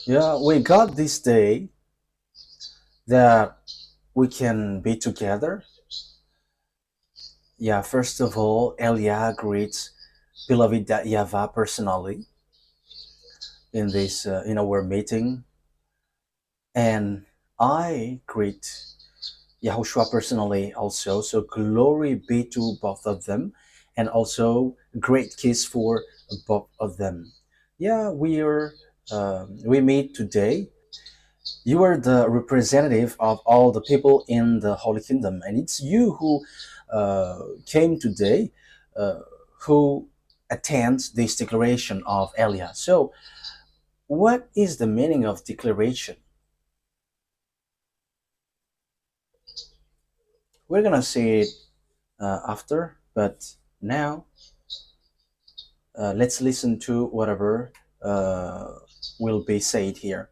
Yeah, we got this day that we can be together. Yeah, first of all, Elia greets beloved YAHVAH personally in our meeting, and I greet Yahushua personally also. So glory be to both of them, and also great kiss for both of them. Yeah, we meet today. You are the representative of all the people in the Holy Kingdom, and it's you who came today, uh, who attends this declaration of Elia. So, what is the meaning of declaration? We're gonna see it after, but now let's listen to whatever uh, will be said here.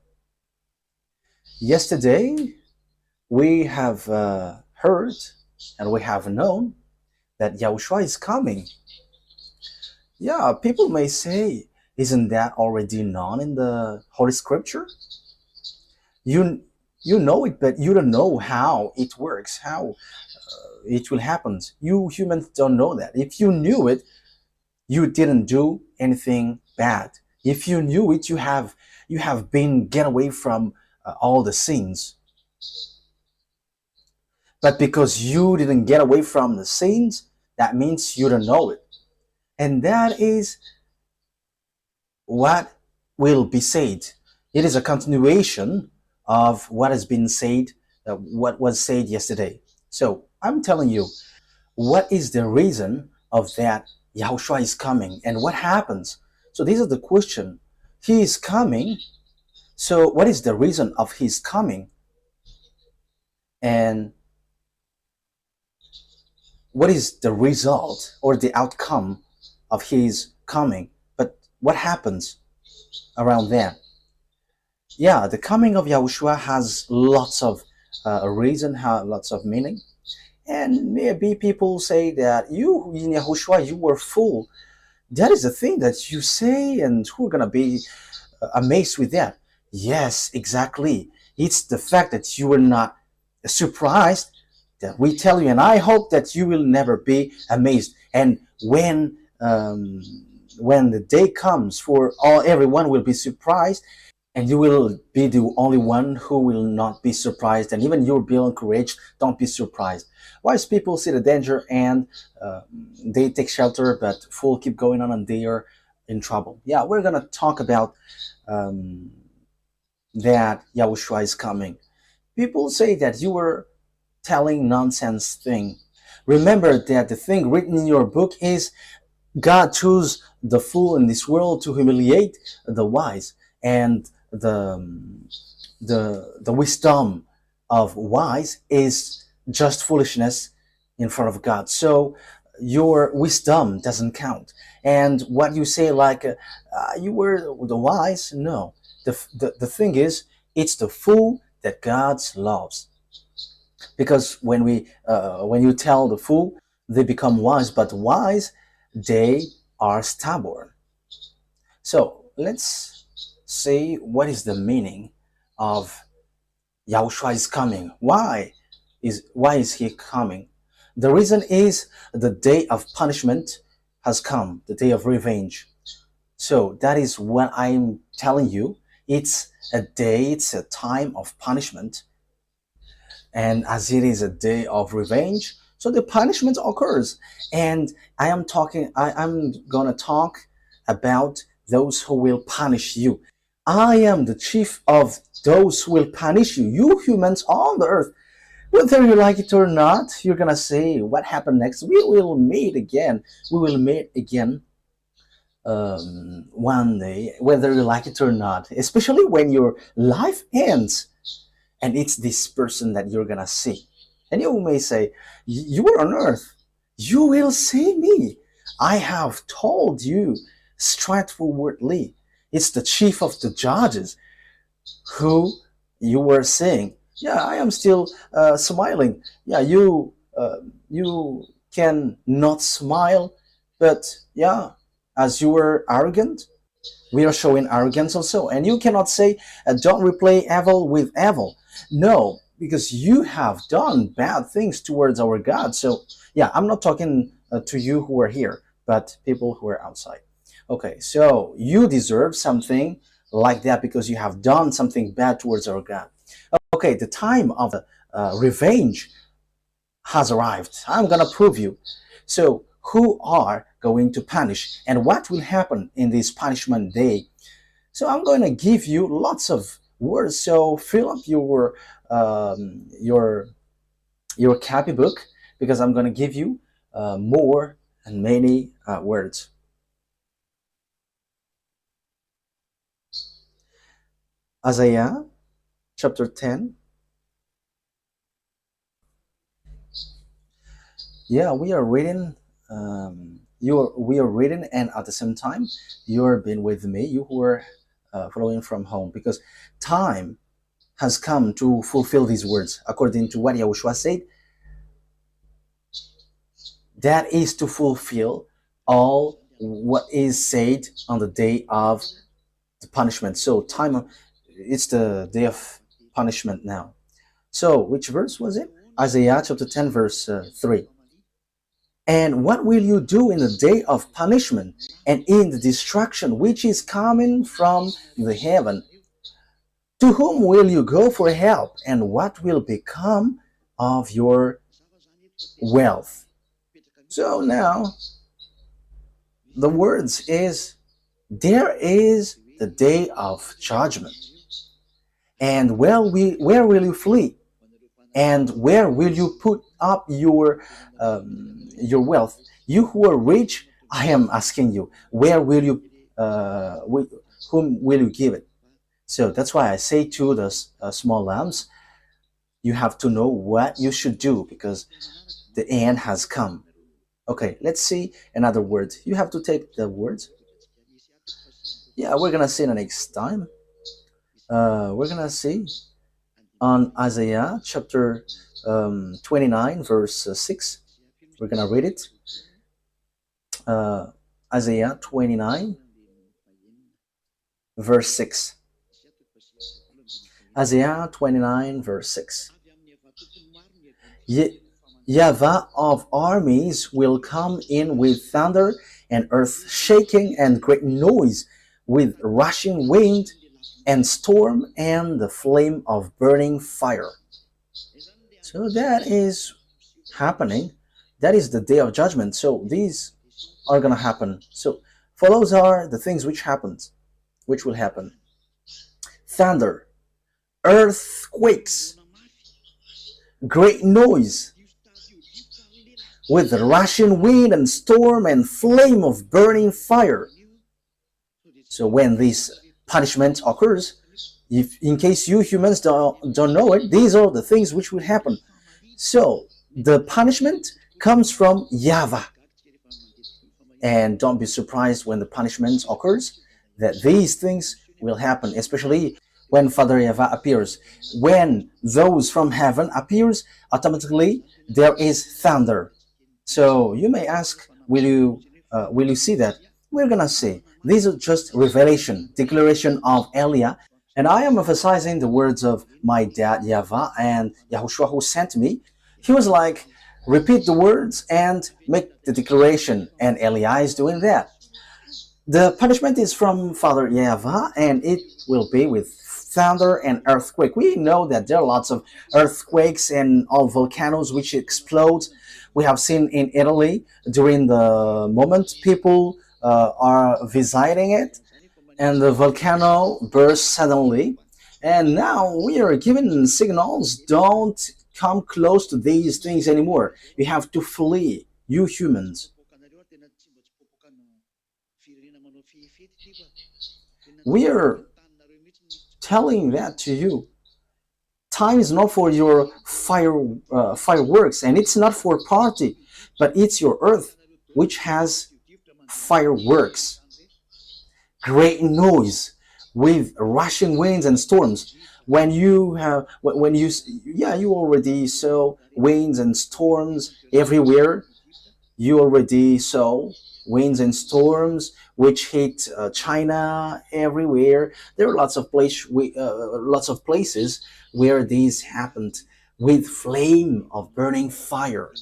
Yesterday, we have heard and we have known that Yahushua is coming. Yeah, people may say, isn't that already known in the Holy Scripture? You you know it, but you don't know how it works, how it will happen. You humans don't know that. If you knew it, you didn't do anything bad. If you knew it, you have been get away from all the sins. But because you didn't get away from the sins, that means you don't know it. And that is what will be said. It is a continuation of what has been said, what was said yesterday. So I'm telling you, what is the reason of that Yahushua is coming and what happens? So this is the question. He is coming. So what is the reason of his coming? And what is the result or the outcome of his coming? But what happens around that? Yeah, the coming of Yahushua has lots of reason, lots of meaning. And maybe people say that you, in Yahushua, you were full. That is the thing that you say, and who are going to be amazed with that? Yes, exactly. It's the fact that you were not surprised that we tell you, and I hope that you will never be amazed. And when the day comes for all everyone will be surprised, and you will be the only one who will not be surprised, and even you'll be encouraged. Don't be surprised. Wise people see the danger and uh, they take shelter, but fool keep going on and they are in trouble. Yeah, we're gonna talk about um, that Yahushua is coming. People say that you were telling nonsense thing. Remember that the thing written in your book is God chose the fool in this world to humiliate the wise, and the wisdom of wise is just foolishness in front of God. So your wisdom doesn't count. And what you say, like you were the wise, no. The thing is, it's the fool that God loves. Because when you tell the fool, they become wise, but wise, they are stubborn. So let's see what is the meaning of Yahushua is coming. Why is he coming? The reason is the day of punishment has come, the day of revenge. So that is what I'm telling you. It's a time of punishment, and as it is a day of revenge, so the punishment occurs. And I'm gonna talk about those who will punish you. I am the chief of those who will punish you, you humans on the earth. Whether you like it or not, you're gonna say what happened next. We will meet again. We will meet again one day, whether you like it or not, especially when your life ends and it's this person that you're gonna see. And you may say, you were on earth, you will see me. I have told you straightforwardly. It's the chief of the judges who you were seeing. Yeah, I am still smiling. Yeah, you can not smile, but yeah, as you were arrogant. We are showing arrogance also. And you cannot say, don't repay evil with evil. No, because you have done bad things towards our God. So, yeah, I'm not talking to you who are here, but people who are outside. Okay, so you deserve something like that because you have done something bad towards our God. Okay, the time of the revenge has arrived. I'm gonna prove you. So, who are going to punish, and what will happen in this punishment day? So, I'm going to give you lots of words. So, fill up um, your your copybook because I'm going to give you more and many words. Isaiah chapter 10. Yeah, we are reading. We are reading, and at the same time, you're being with me. You who are following from home, because time has come to fulfill these words, according to what Yahushua said. That is to fulfill all what is said on the day of the punishment. So time, it's the day of punishment now. So which verse was it? Isaiah chapter 10 verse 3. And what will you do in the day of punishment and in the destruction which is coming from the heaven? To whom will you go for help, and what will become of your wealth? So now the words is, there is the day of judgment, and where will you flee, and where will you put up your wealth? You who are rich, I am asking you, where will you whom will you give it? So that's why I say to the small lambs, you have to know what you should do because the end has come. Okay, let's see another word. You have to take the words. Yeah, we're gonna see the next time. We're gonna see on Isaiah chapter 29, verse 6. We're gonna read it. Uh, Isaiah 29, verse 6. Isaiah 29, verse 6. YAHVAH of armies will come in with thunder and earth shaking and great noise, with rushing wind and storm and the flame of burning fire. So that is happening. That is the day of judgment. So these are gonna happen. So follows are the things which will happen. Thunder, earthquakes, great noise, with rushing wind and storm and flame of burning fire. So when this punishment occurs, if in case you humans don't know it, these are the things which will happen. So the punishment comes from YAHVAH. And don't be surprised when the punishment occurs that these things will happen, especially when Father YAHVAH appears. When those from heaven appears, automatically there is thunder. So you may ask, will you see that? We're gonna see. These are just revelation, declaration of Elia, and I am emphasizing the words of my dad YAHVAH and YAHOSHUAH who sent me. He was like, repeat the words and make the declaration, and Elia is doing that. The punishment is from Father YAHVAH, and it will be with thunder and earthquake. We know that there are lots of earthquakes and all volcanoes which explode. We have seen in Italy during the moment people are visiting it, and the volcano burst suddenly. And now we are given signals, don't come close to these things anymore. You have to flee, you humans. We are telling that to you. Time is not for your fireworks, and it's not for party, but it's your earth which has fireworks, great noise, with rushing winds and storms. You already saw winds and storms everywhere. You already saw winds and storms which hit China everywhere. There are lots of places where these happened with flame of burning fire.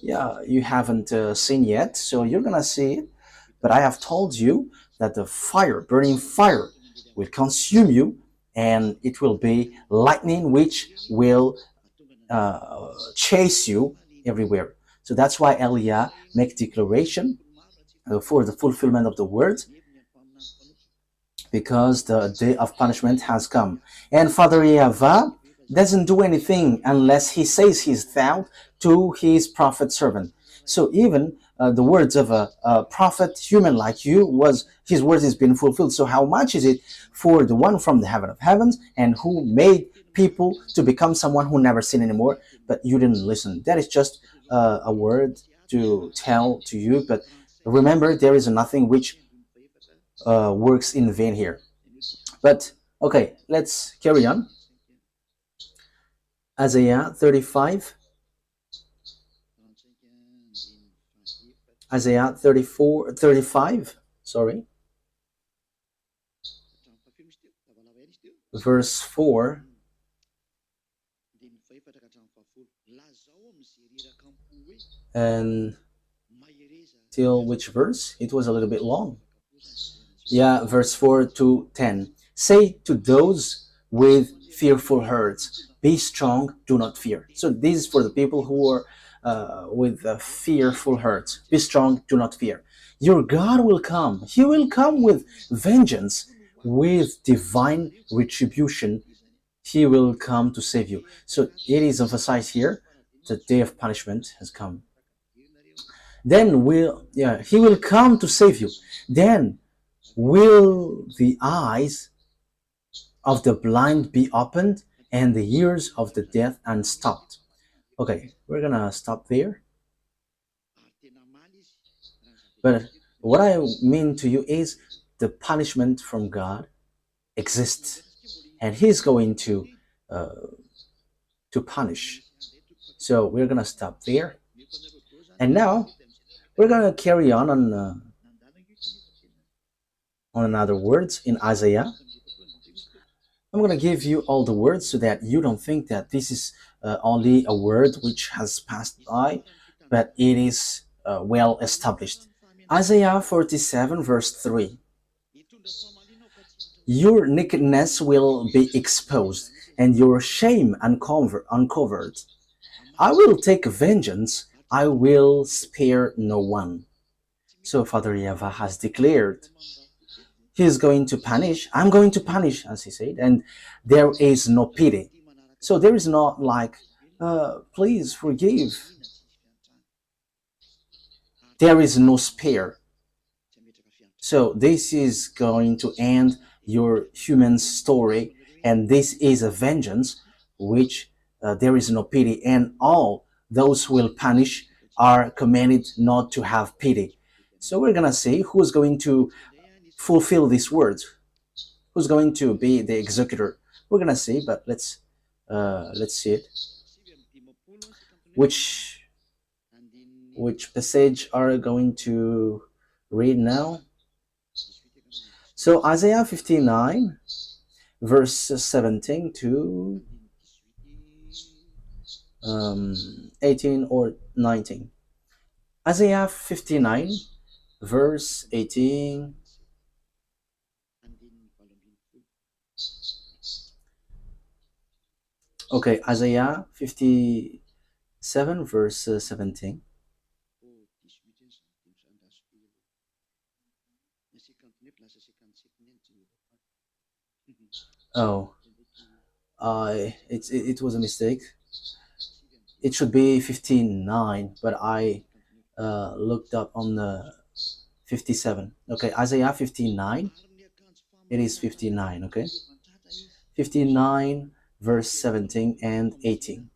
Yeah, you haven't seen yet, so you're gonna see it. But I have told you that the fire, burning fire, will consume you, and it will be lightning which will chase you everywhere. So that's why Elia make declaration for the fulfillment of the word, because the day of punishment has come. And Father YAHVAH doesn't do anything unless he says his thought to his prophet servant. So even the words of a prophet, human like you, was his words has been fulfilled. So how much is it for the one from the heaven of heavens and who made people to become someone who never sin anymore, but you didn't listen? That is just a word to tell to you, but remember, there is nothing which works in vain here. But okay, let's carry on. Isaiah 35, Isaiah 34, 35, sorry, verse 4 and till which verse? It was a little bit long. Yeah, verse 4 to 10. Say to those with fearful hearts, be strong, do not fear. So this is for the people who are with fearful hearts. Be strong, do not fear. Your God will come. He will come with vengeance, with divine retribution. He will come to save you. So it is emphasized here, the day of punishment has come. Then he will come to save you. Then will the eyes of the blind be opened and the ears of the deaf unstopped. Okay, we're gonna stop there. But what I mean to you is the punishment from God exists, and He's going to punish. So we're gonna stop there, and now we're gonna carry on another words in Isaiah. I'm going to give you all the words so that you don't think that this is only a word which has passed by, but it is well established. Isaiah 47 verse 3. Your nakedness will be exposed and your shame uncovered. I will take vengeance, I will spare no one. So Father YAHVAH has declared He is going to punish. I'm going to punish, as he said, and there is no pity. So there is not like, please forgive. There is no spare. So this is going to end your human story, and this is a vengeance which there is no pity, and all those who will punish are commanded not to have pity. So we're gonna see who's going to fulfill these words, who's going to be the executor. We're gonna see, but let's see it. Which passage are going to read now? So Isaiah 59 verse 17 to 18 or 19. Isaiah 59 verse 18 . Okay, Isaiah 57 verse 17. Oh, it was a mistake. It should be 59, but I looked up on the 57. Okay, Isaiah 59. It is 59, okay? 59 verse 17 and 18.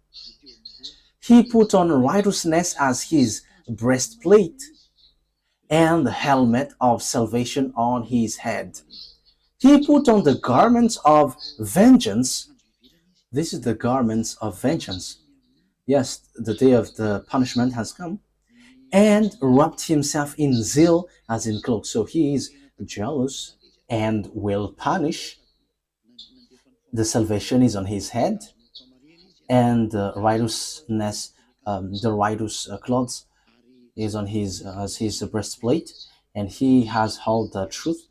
He put on righteousness as his breastplate and the helmet of salvation on his head. He put on the garments of vengeance. This is the garments of vengeance. Yes, the day of the punishment has come. and wrapped himself in zeal as in cloak. So he is jealous and will punish. The salvation is on his head, and the righteousness, the righteous clothes is on his as his breastplate, and he has held the truth.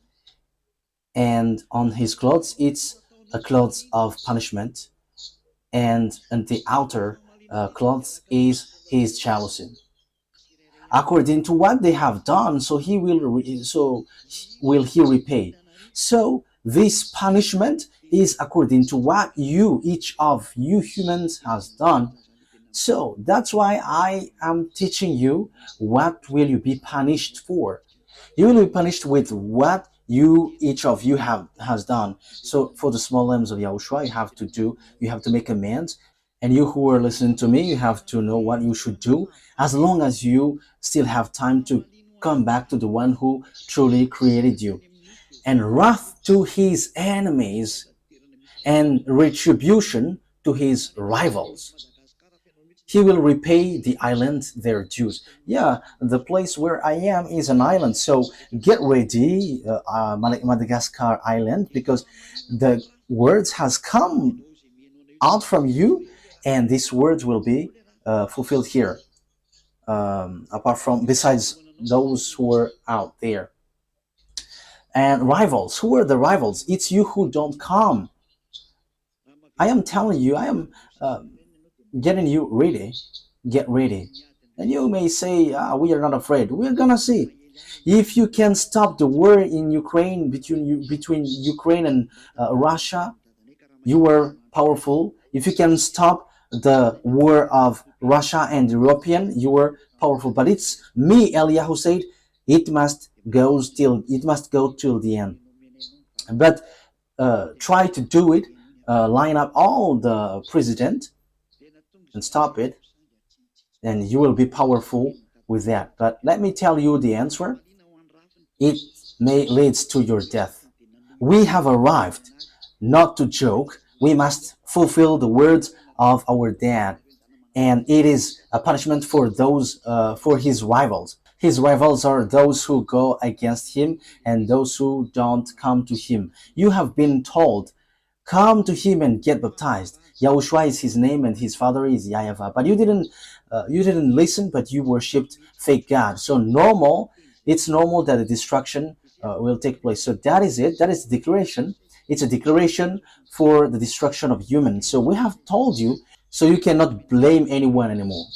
And on his clothes, it's a clothes of punishment, and the outer clothes is his jealousy according to what they have done, so will he repay. So this punishment is according to what each of you humans has done. So that's why I am teaching you what will you be punished for. You will be punished with what each of you has done. So for the small lambs of Yahushua, you have to make amends. And you who are listening to me, you have to know what you should do, as long as you still have time to come back to the one who truly created you. And wrath to his enemies, and retribution to his rivals. He will repay the island their dues. Yeah, the place where I am is an island, so get ready, Madagascar Island, because the words has come out from you, and these words will be fulfilled here. Apart from, besides those who are out there. And rivals, who are the rivals? It's you who don't come. I am telling you, I am getting you ready. Get ready. And you may say, we are not afraid. We're gonna see. If you can stop the war in Ukraine, between Ukraine and Russia, you are powerful. If you can stop the war of Russia and European, you are powerful. But it's me, Eliyahu said, it must go till the end. But try to do it. Line up all the president and stop it, and you will be powerful with that. But let me tell you the answer. It may lead to your death. We have arrived, not to joke. We must fulfill the words of our dad, and it is a punishment for for his rivals. His rivals are those who go against him and those who don't come to him. You have been told, come to him and get baptized. YAHOSHUAH is his name and his father is YAHVAH. But you didn't listen, but you worshipped fake God. So it's normal that a destruction will take place. So that is it. That is the declaration. It's a declaration for the destruction of humans. So we have told you, so you cannot blame anyone anymore.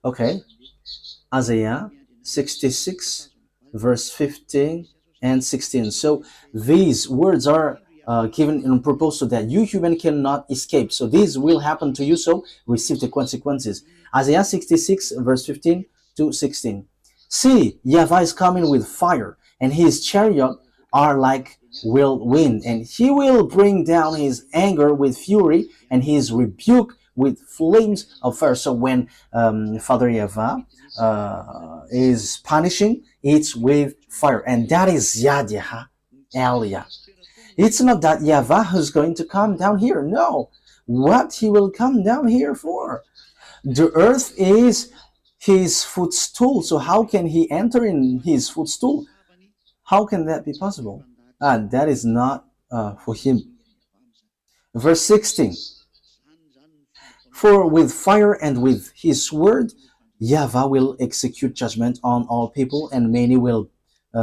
Okay. Isaiah 66, verse 15 and 16. So these words are given in purpose so that you human cannot escape. So this will happen to you, so receive the consequences. Isaiah 66, verse 15 to 16. See, YAHVAH is coming with fire, and his chariot are like whirlwind, and he will bring down his anger with fury, and his rebuke with flames of fire. So when Father YAHVAH is punishing, it's with fire, and that is YAH, Elia. It's not that YAHVAH who's going to come down here. No, what he will come down here for? The earth is his footstool. So how can he enter in his footstool? How can that be possible? That is not for him. Verse 16. For with fire and with his word, YAHVAH will execute judgment on all people, and many will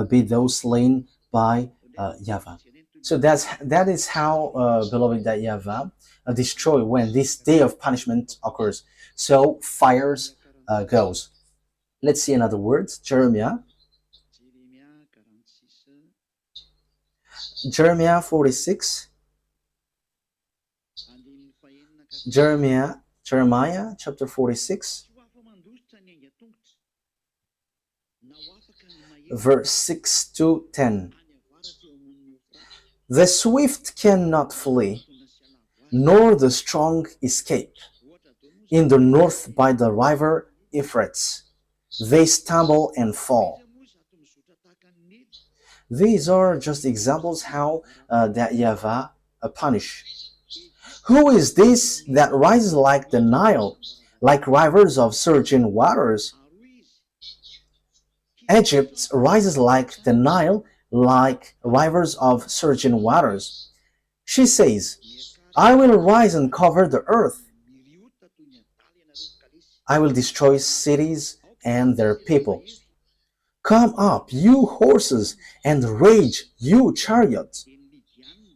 be those slain by YAHVAH. So that is how, beloved, that YAHVAH destroy when this day of punishment occurs. So fires goes. Let's see another word. Jeremiah 46. Jeremiah chapter 46, verse 6 to 10. The swift cannot flee, nor the strong escape. In the north by the river Euphrates, they stumble and fall. These are just examples how that YAHVAH punish. Who is this that rises like the Nile, like rivers of surging waters? Egypt rises like the Nile, like rivers of surging waters. She says, I will rise and cover the earth. I will destroy cities and their people. Come up, you horses, and rage, you chariots,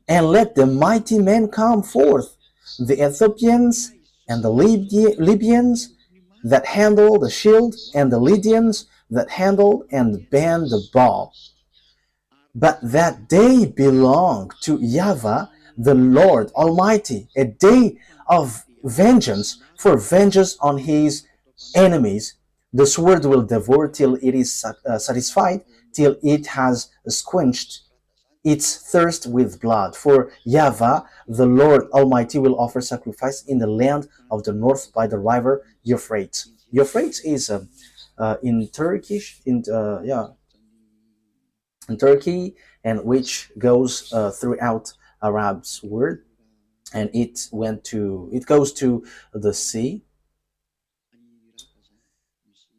and let the mighty men come forth, the Ethiopians and the Libyans that handle the shield, and the Lydians that handle and bend the bow. But that day belonged to YAHVAH, the Lord Almighty, a day of vengeance, for vengeance on his enemies. The sword will devour till it is satisfied, till it has quenched its thirst with blood. For YAHVAH, the Lord Almighty, will offer sacrifice in the land of the north by the river Euphrates. Euphrates is in Turkish, in Turkey, and which goes throughout Arab's word, and it goes to the sea.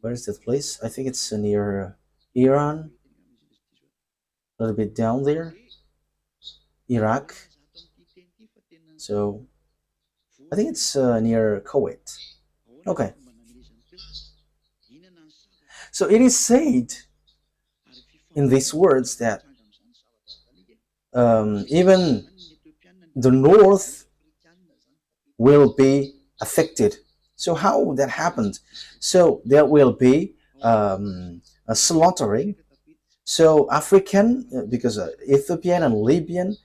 Where is that place? I think it's near Iran, a little bit down there, Iraq. So I think it's near Kuwait. Okay. So it is said in these words that even the north will be affected. So how that happened? So there will be a slaughtering. So African, because Ethiopian and Libyan,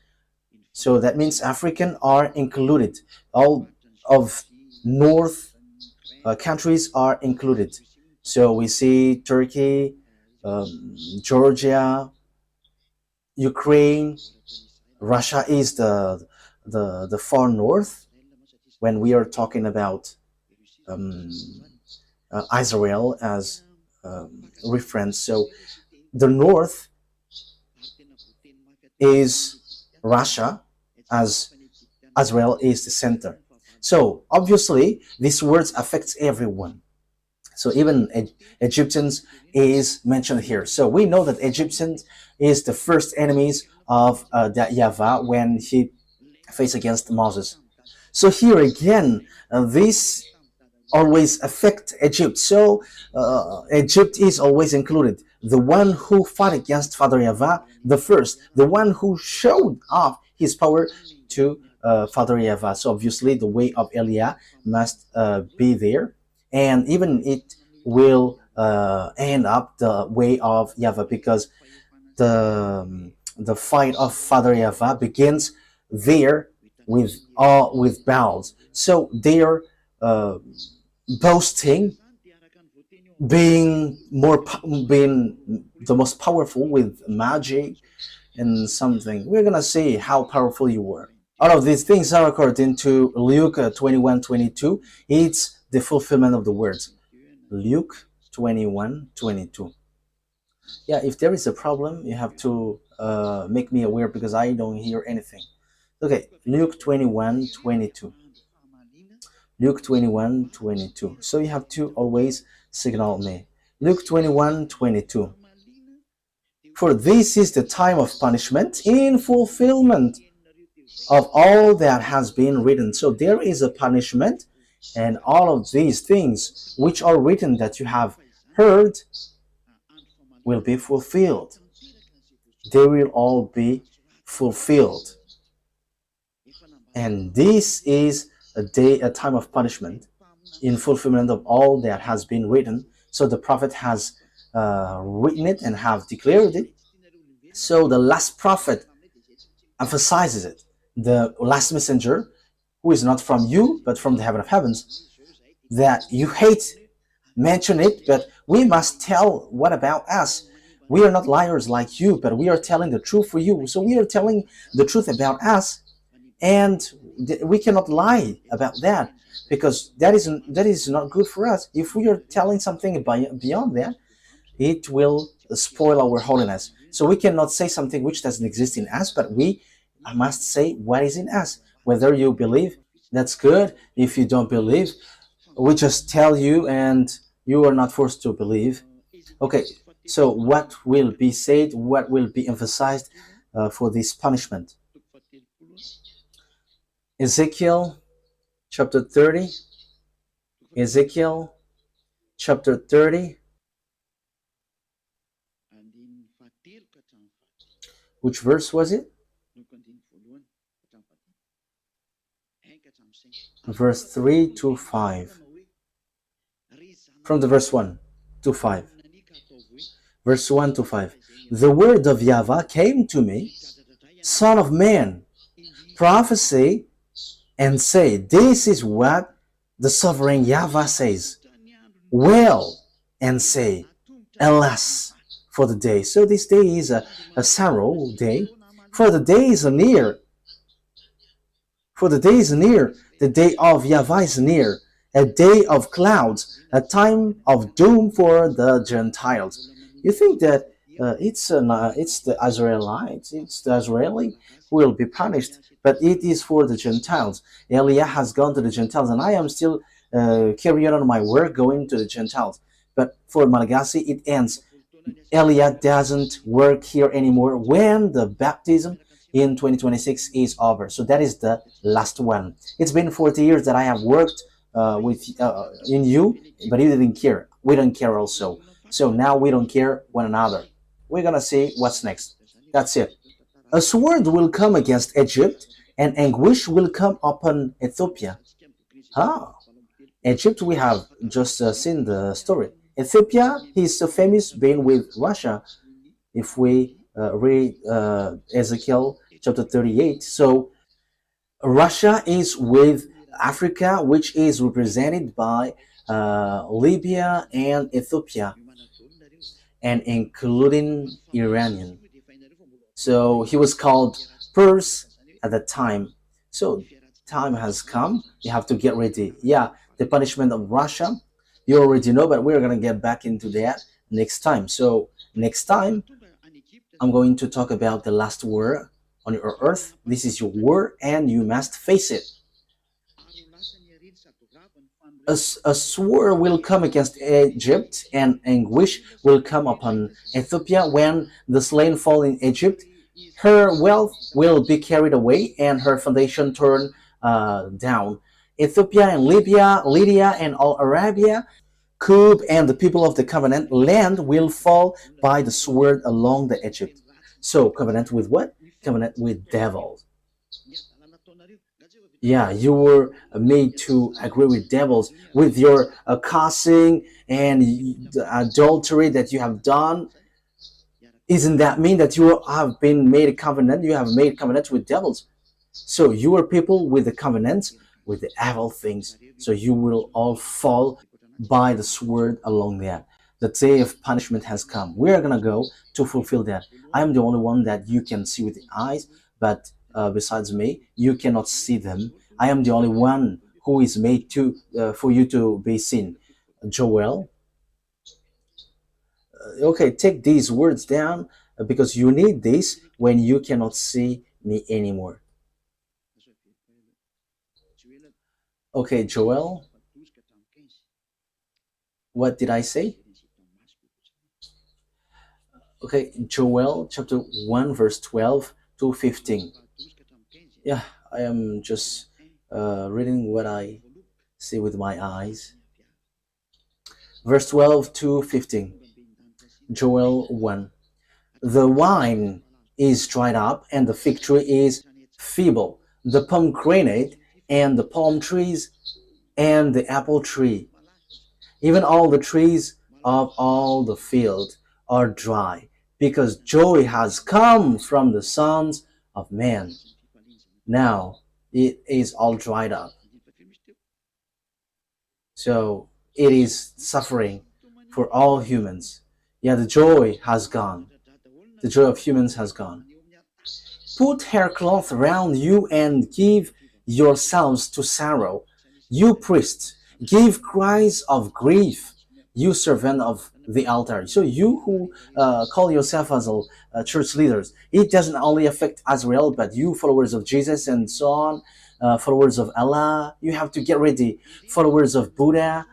so that means African are included. All of north countries are included. So we see Turkey, Georgia, Ukraine, Russia is the far north when we are talking about um, Israel as reference. So the north is Russia, as Israel is the center. So obviously these words affects everyone. So even Egyptians is mentioned here. So we know that Egyptians is the first enemies of that YAHVAH when he faced against Moses. So here again, this always affect Egypt. So Egypt is always included. The one who fought against Father YAHVAH, the first, the one who showed off his power to Father YAHVAH. So obviously the way of Eliah must be there, and even it will end up the way of YAHVAH, because the fight of Father YAHVAH begins there with Baals. So they're boasting being the most powerful with magic and something. We're gonna see how powerful you were. All of these things are according to Luke 21:22. It's the fulfillment of the words. Luke 21:22. Yeah, if there is a problem, you have to make me aware, because I don't hear anything. Okay, Luke 21:22. Luke 21:22. So you have to always signal me. Luke 21:22. For this is the time of punishment in fulfillment of all that has been written. So there is a punishment, and all of these things which are written that you have heard will be fulfilled. They will all be fulfilled. And this is a time of punishment in fulfillment of all that has been written. So the prophet has written it and have declared it. So the last prophet emphasizes it. The last messenger, who is not from you, but from the heaven of heavens, that you hate, mention it, but we must tell what about us. We are not liars like you, but we are telling the truth for you. So we are telling the truth about us, and we cannot lie about that, because that is not good for us. If we are telling something beyond that, it will spoil our holiness. So we cannot say something which doesn't exist in us, but we must say what is in us. Whether you believe, that's good. If you don't believe, we just tell you, and you are not forced to believe. Okay, So what will be said, what will be emphasized for this punishment? Ezekiel chapter 30. Ezekiel chapter 30. Which verse was it? Verse 3 to 5. From the verse 1 to 5. Verse 1 to 5. The word of YAHVAH came to me, Son of man, prophesy and say, this is what the sovereign YAHVAH says. Wail and say, alas, for the day. So this day is a sorrow day, for the day is near. For the day is near. The day of YAHVAH is near. A day of clouds, a time of doom for the Gentiles. You think that it's the Israelites, it's the Israeli who will be punished, but it is for the Gentiles. Eliah has gone to the Gentiles, and I am still carrying on my work going to the Gentiles. But for Malagasy, it ends. Eliah doesn't work here anymore when the baptism in 2026 is over. So that is the last one. It's been 40 years that I have worked in you, but you didn't care. We don't care also. So now we don't care one another. We're gonna see what's next. That's it. A sword will come against Egypt, and anguish will come upon Ethiopia. Ah, Egypt, we have just seen the story. Ethiopia, he's so famous being with Russia. If we read Ezekiel chapter 38, so Russia is with Africa, which is represented by Libya and Ethiopia, and including Iranian. So he was called Purse at the time. So time has come. You have to get ready. Yeah, the punishment of Russia, you already know, but we're going to get back into that next time. So next time, I'm going to talk about the last war on your earth. This is your war, and you must face it. A sword will come against Egypt, and anguish will come upon Ethiopia when the slain fall in Egypt. Her wealth will be carried away, and her foundation torn down. Ethiopia and Libya, Lydia and all Arabia, Cub and the people of the covenant land will fall by the sword along the Egypt. So covenant with what? Covenant with devils. Yeah, you were made to agree with devils with your cussing and the adultery that you have done. Isn't that mean that you have been made a covenant? You have made covenants with devils. So you are people with the covenants with the evil things. So you will all fall by the sword along there. The day of punishment has come. We are gonna go to fulfill that. I am the only one that you can see with the eyes, but besides me, you cannot see them. I am the only one who is made to for you to be seen. Joel, okay, take these words down because you need this when you cannot see me anymore. Okay, Joel, what did I say? Okay, Joel chapter 1 verse 12 to 15. Yeah, I am just reading what I see with my eyes. Verse 12 to 15. Joel 1. The wine is dried up, and the fig tree is feeble. The pomegranate and the palm trees and the apple tree, even all the trees of all the field are dry, because joy has come from the sons of men. Now it is all dried up. So it is suffering for all humans. Yeah, the joy has gone. The joy of humans has gone. Put haircloth around you and give yourselves to sorrow. You priests, give cries of grief. You servant of the altar. So you who call yourself as church leaders, it doesn't only affect Israel, but you followers of Jesus and so on, followers of Allah, you have to get ready. Followers of Buddha,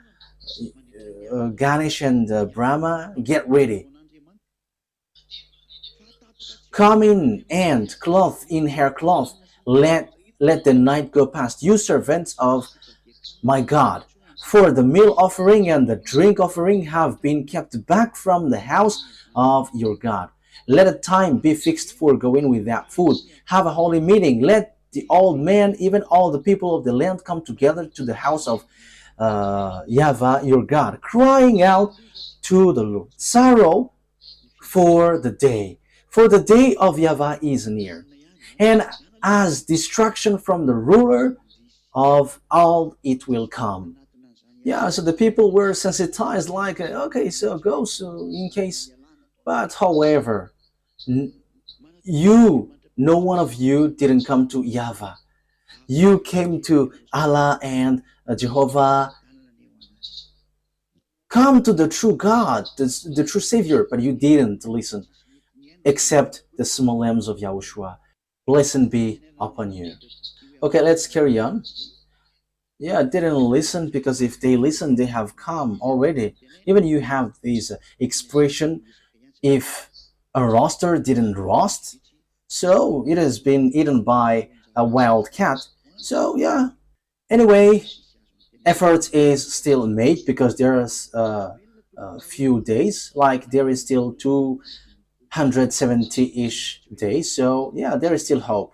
Ganesh and Brahma, get ready. Come in and clothe in haircloth. Let the night go past, you servants of my God. For the meal offering and the drink offering have been kept back from the house of your God. Let a time be fixed for going without food. Have a holy meeting. Let the old men, even all the people of the land, come together to the house of YAHVAH your God, crying out to the Lord. Sorrow for the day of YAHVAH is near, and as destruction from the ruler of all it will come. Yeah, so the people were sensitized, like, okay, so go, so in case. But however, no one of you didn't come to YAHVAH. You came to Allah and Jehovah. Come to the true God, the true Savior, but you didn't listen, except the small lambs of YAHOSHUAH. Blessing be upon you. Okay, let's carry on. Yeah, didn't listen, because if they listen, they have come already. Even you have this expression, if a rooster didn't roast, so it has been eaten by a wild cat. So yeah, anyway, effort is still made, because there's a few days, like there is still 270-ish days, so yeah, there is still hope.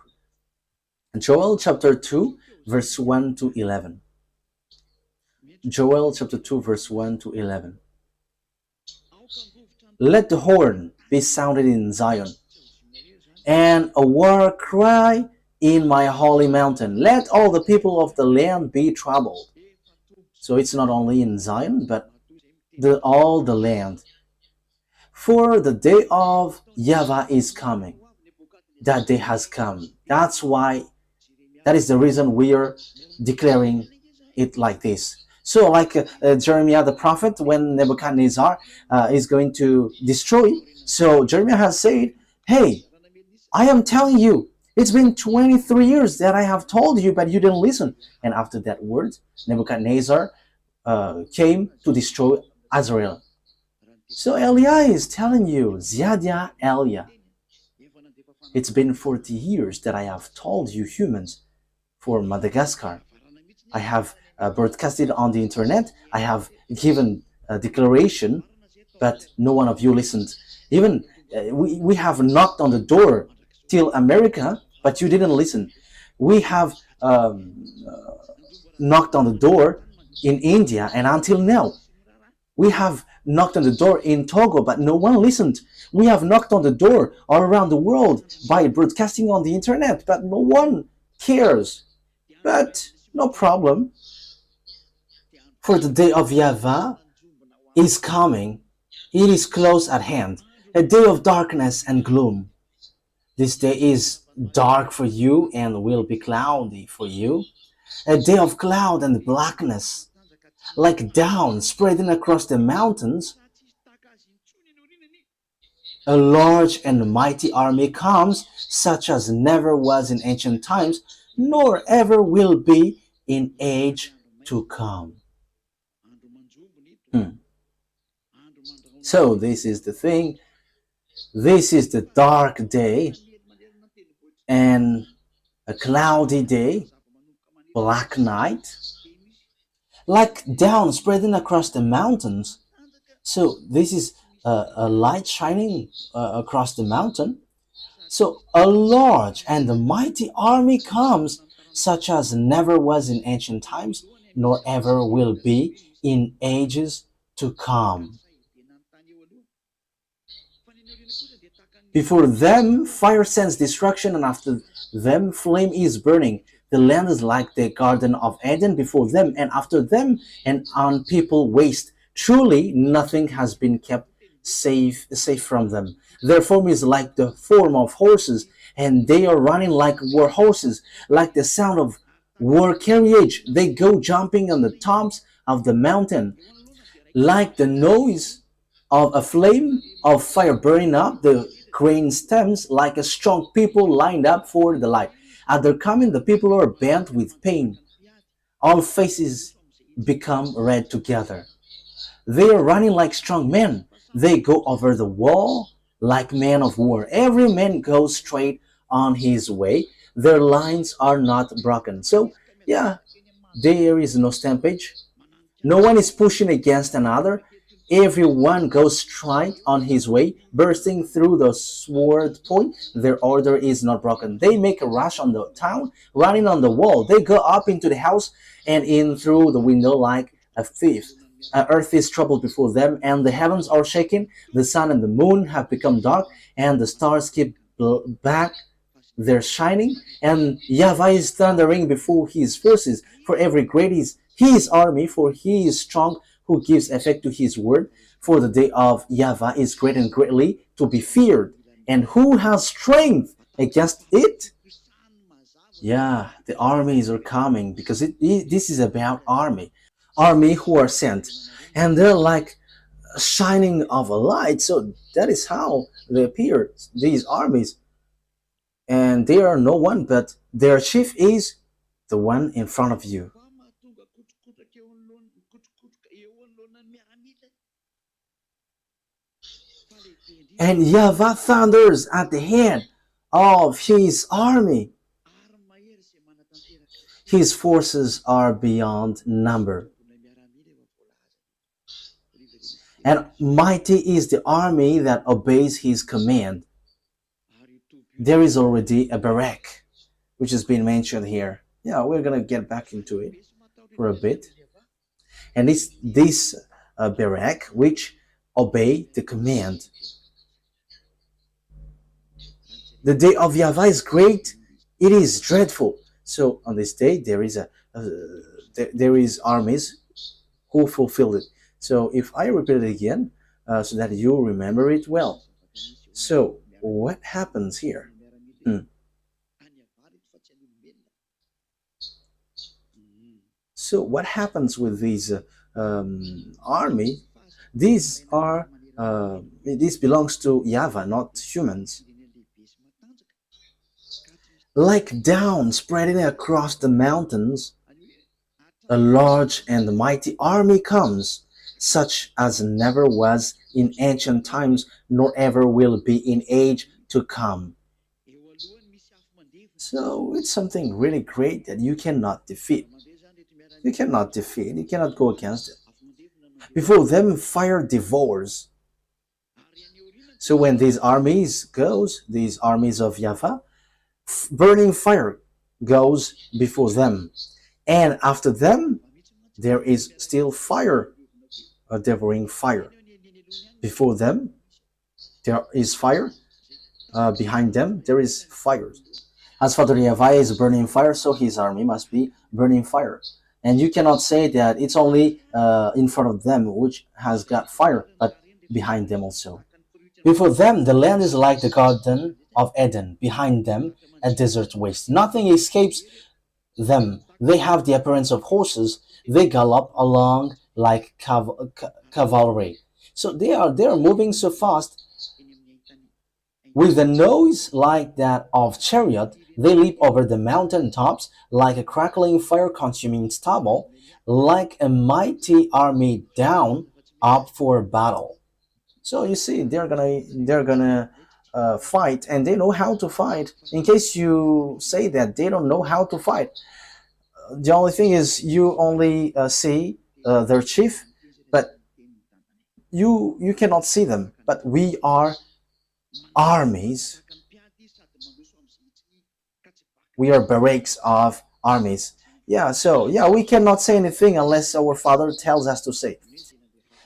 Joel chapter 2 verse 1 to 11. Joel chapter 2 verse 1 to 11. Let the horn be sounded in Zion, and a war cry in my holy mountain. Let all the people of the land be troubled. So it's not only in Zion, but all the land. For the day of YAHVAH is coming. That day has come. That is the reason we are declaring it like this. So like Jeremiah the prophet, when Nebuchadnezzar is going to destroy, so Jeremiah has said, hey, I am telling you, it's been 23 years that I have told you, but you didn't listen. And after that word, Nebuchadnezzar came to destroy Israel. So Elia is telling you, Ziadia Elia, it's been 40 years that I have told you humans for Madagascar. I have broadcasted on the internet. I have given a declaration, but no one of you listened. Even we have knocked on the door till America, but you didn't listen. We have knocked on the door in India, and until now, we have knocked on the door in Togo, but no one listened. We have knocked on the door all around the world by broadcasting on the internet, but no one cares. But no problem. For the day of YAHVAH is coming. It is close at hand, a day of darkness and gloom. This day is dark for you and will be cloudy for you, a day of cloud and blackness, like down spreading across the mountains. A large and mighty army comes, such as never was in ancient times, nor ever will be in age to come. So this is the thing. This is the dark day and a cloudy day, black night, like down spreading across the mountains. So this is a light shining across the mountain. So a large and a mighty army comes, such as never was in ancient times, nor ever will be in ages to come. Before them fire sends destruction, and after them flame is burning. The land is like the Garden of Eden before them, and after them an unpeopled waste. Truly nothing has been kept safe from them. Their form is like the form of horses, and they are running like war horses, like the sound of war carriage. They go jumping on the tops of the mountain, like the noise of a flame of fire burning up the crane stems, like a strong people lined up for the light. At their coming, the people are bent with pain. All faces become red together. They are running like strong men. They go over the wall like men of war. Every man goes straight on his way. Their lines are not broken. So, yeah, there is no stampage. No one is pushing against another. Everyone goes straight on his way, bursting through the sword point. Their order is not broken. They make a rush on the town, running on the wall. They go up into the house and in through the window like a thief. Earth is troubled before them, and the heavens are shaken. The sun and the moon have become dark, and the stars keep back their shining. And YAHVAH is thundering before his forces, for every great is his army, for he is strong who gives effect to his word. For the day of YAHVAH is great and greatly to be feared, and who has strength against it? Yeah, the armies are coming because this is about army who are sent, and they're like shining of a light. So that is how they appear, these armies, and they are no one but their chief is the one in front of you. And YAHVAH thunders at the head of his army. His forces are beyond number. And mighty is the army that obeys his command. There is already a barrack, which has been mentioned here. Yeah, we're going to get back into it for a bit. And this barrack, which obey the command. The day of YAHVAH is great. It is dreadful. So on this day, there is armies who fulfill it. So if I repeat it again, so that you remember it well. So what happens here? So what happens with these army? This belongs to YAHVAH, not humans. Like down spreading across the mountains, a large and mighty army comes, such as never was in ancient times, nor ever will be in age to come. So it's something really great that you cannot defeat. You cannot defeat, you cannot go against it. Before them, fire devours. So when these armies of YAHVAH, burning fire goes before them. And after them, there is still fire, a devouring fire. Before them, there is fire. Behind them, there is fire. As Father YAHVAH is burning fire, so his army must be burning fire. And you cannot say that it's only in front of them which has got fire, but behind them also. Before them, the land is like the Garden of Eden. Behind them, a desert waste. Nothing escapes them. They have the appearance of horses. They gallop along like cavalry. So they are moving so fast with a noise like that of chariot. They leap over the mountain tops like a crackling fire-consuming stubble, like a mighty army down up for battle. So you see, they're gonna fight, and they know how to fight. In case you say that they don't know how to fight, the only thing is you only see their chief, but you cannot see them. But we are armies. We are barracks of armies. Yeah, so yeah, we cannot say anything unless our Father tells us to say.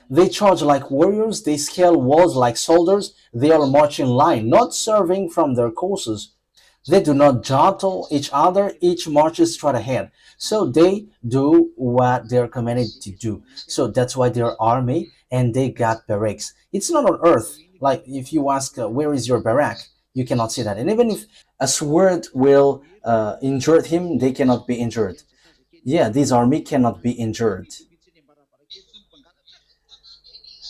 They charge like warriors, they scale walls like soldiers, they are marching line, not serving from their courses. They do not jostle each other, each marches straight ahead. So they do what they're commanded to do. So that's why they're army and they got barracks. It's not on earth. Like if you ask, where is your barrack? You cannot see that. And even if a sword will injure him, they cannot be injured. Yeah, this army cannot be injured.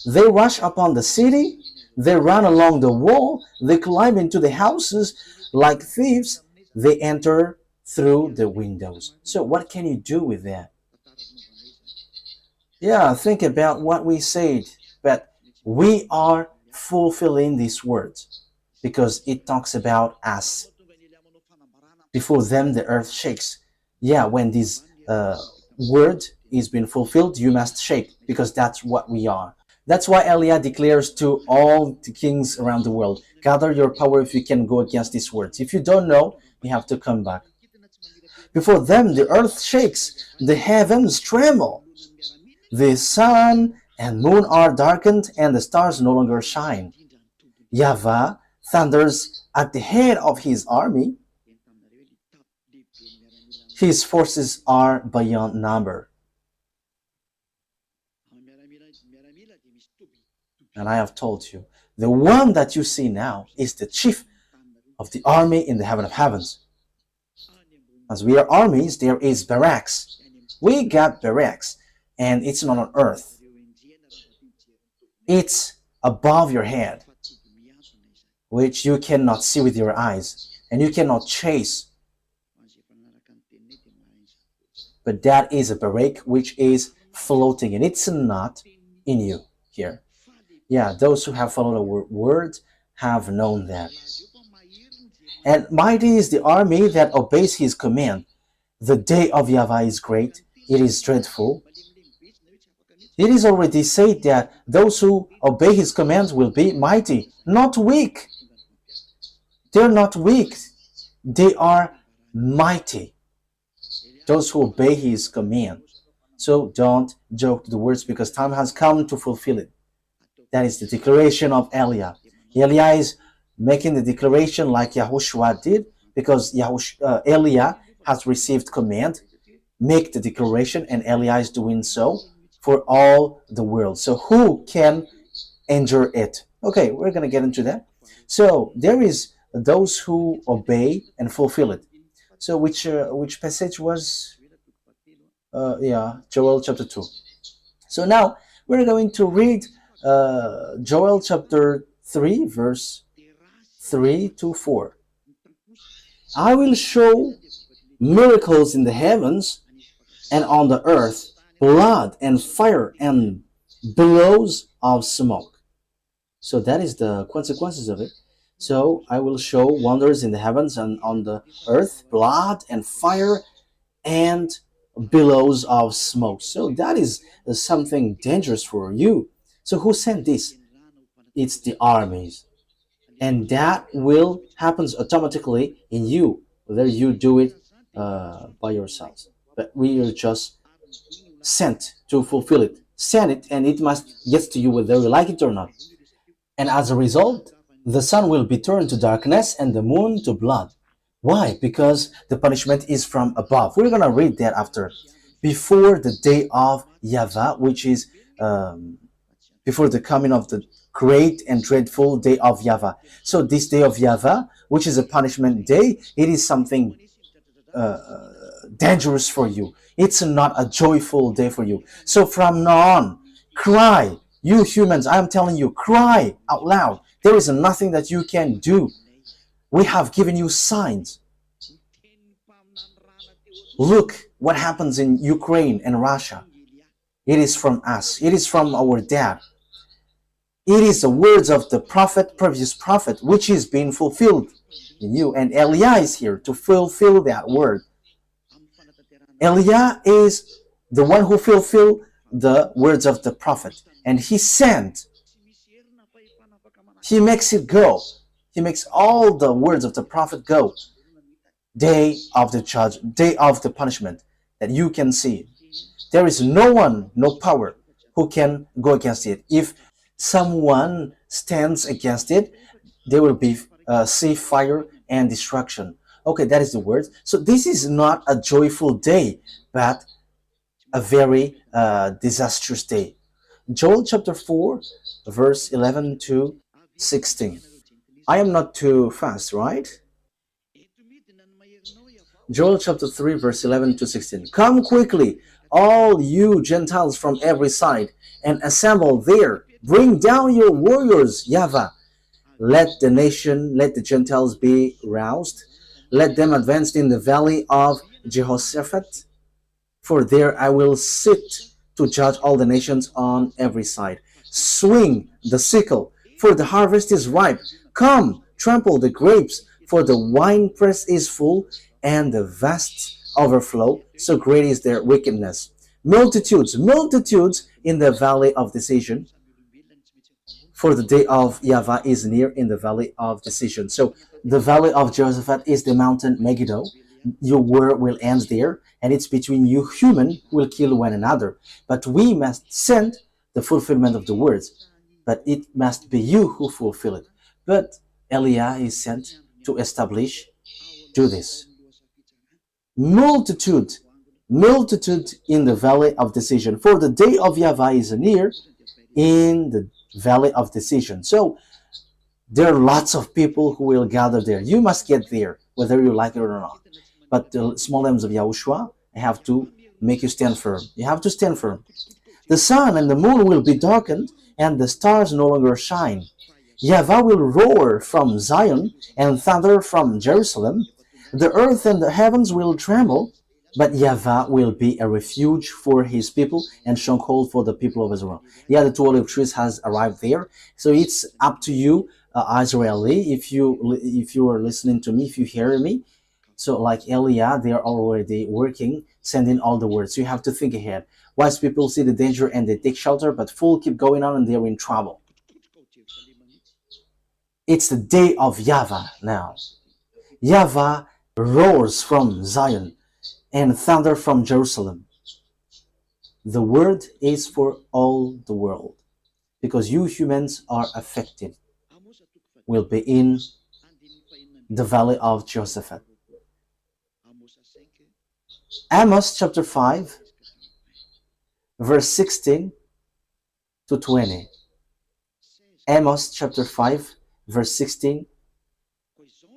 They rush upon the city, they run along the wall, they climb into the houses like thieves, they enter through the windows. So what can you do with that? Yeah, think about what we said, but we are fulfilling these words because it talks about us. Before them, the earth shakes. Yeah, when this word is being fulfilled, you must shake because that's what we are. That's why Eliah declares to all the kings around the world, gather your power if you can go against these words. If you don't know, you have to come back. Before them, the earth shakes, the heavens tremble. The sun and moon are darkened, and the stars no longer shine. YAHVAH thunders at the head of his army. His forces are beyond number. And I have told you, the one that you see now is the chief of the army in the heaven of heavens. As we are armies, there is barracks. We got barracks, and it's not on earth. It's above your head, which you cannot see with your eyes, and you cannot chase. But that is a barrack which is floating, and it's not in you here. Yeah, those who have followed our word have known that. And mighty is the army that obeys his command. The day of YAHVAH is great, it is dreadful. It is already said that those who obey his commands will be mighty, not weak. They're not weak, they are mighty. Those who obey his command. So don't joke the words because time has come to fulfill it. That is the declaration of Eliah. Eliah is making the declaration like YAHOSHUAH did because Eliah has received command, make the declaration, and Eliah is doing so for all the world. So who can endure it? Okay, we're going to get into that. So there is those who obey and fulfill it. So which passage was? Joel chapter 2. So now we're going to read Joel chapter 3, verse 3 to 4. I will show miracles in the heavens and on the earth, blood and fire and billows of smoke. So that is the consequences of it. So I will show wonders in the heavens and on the earth, blood and fire and billows of smoke. So that is something dangerous for you. So who sent this? It's the armies. And that will happen automatically in you, whether you do it by yourselves. But we are just sent to fulfill it. Send it, and it must get to you whether you like it or not. And as a result, the sun will be turned to darkness and the moon to blood. Why? Because the punishment is from above. We're going to read that after. Before the day of YAHVAH, which is before the coming of the great and dreadful day of YAHVAH. So this day of YAHVAH, which is a punishment day, it is something dangerous for you. It's not a joyful day for you. So from now on, cry. You humans, I am telling you, cry out loud. There is nothing that you can do. We have given you signs. Look what happens in Ukraine and Russia. It is from us. It is from our dad. It is the words of the prophet, previous prophet, which is being fulfilled in you. And Eliah is here to fulfill that word. Eliah is the one who fulfilled the words of the prophet. And he sent. He makes it go. He makes all the words of the prophet go. Day of the judge, day of the punishment that you can see. There is no one, no power who can go against it. If someone stands against it, there will be sea, fire, and destruction. Okay, that is the word. So this is not a joyful day, but a very disastrous day. Joel chapter 4, verse 11 to 16. I am not too fast, right? Joel chapter 3, verse 11 to 16. Come quickly, all you Gentiles from every side, and assemble there. Bring down your warriors, YAHVAH. Let the Gentiles be roused. Let them advance in the valley of Jehoshaphat. For there I will sit to judge all the nations on every side. Swing the sickle, for the harvest is ripe. Come, trample the grapes, for the winepress is full, and the vast overflow, so great is their wickedness. Multitudes, multitudes in the valley of decision, for the day of YAHVAH is near in the valley of decision. So the valley of Josaphat is the mountain Megiddo. Your war will end there, and it's between you human who will kill one another. But we must send the fulfillment of the words. But it must be you who fulfill it. But Eliah is sent to establish, do this. Multitude, multitude in the valley of decision. For the day of YAHVAH is near in the valley of decision. So there are lots of people who will gather there. You must get there, whether you like it or not. But the small names of Yahushua have to make you stand firm. You have to stand firm. The sun and the moon will be darkened, and the stars no longer shine. YAHVAH will roar from Zion and thunder from Jerusalem. The earth and the heavens will tremble, but YAHVAH will be a refuge for his people and stronghold for the people of Israel. Yeah, the two olive trees has arrived there. So it's up to you, Israeli, if you are listening to me, if you hear me. So like Eliah, they are already working, sending all the words. So you have to think ahead. Wise people see the danger and they take shelter, but fools keep going on and they're in trouble. It's the day of YAHVAH now. YAHVAH roars from Zion and thunder from Jerusalem. The word is for all the world, because you humans are affected. Will be in the valley of Josaphat. Amos chapter 5, verse 16 to 20. Amos chapter 5, verse 16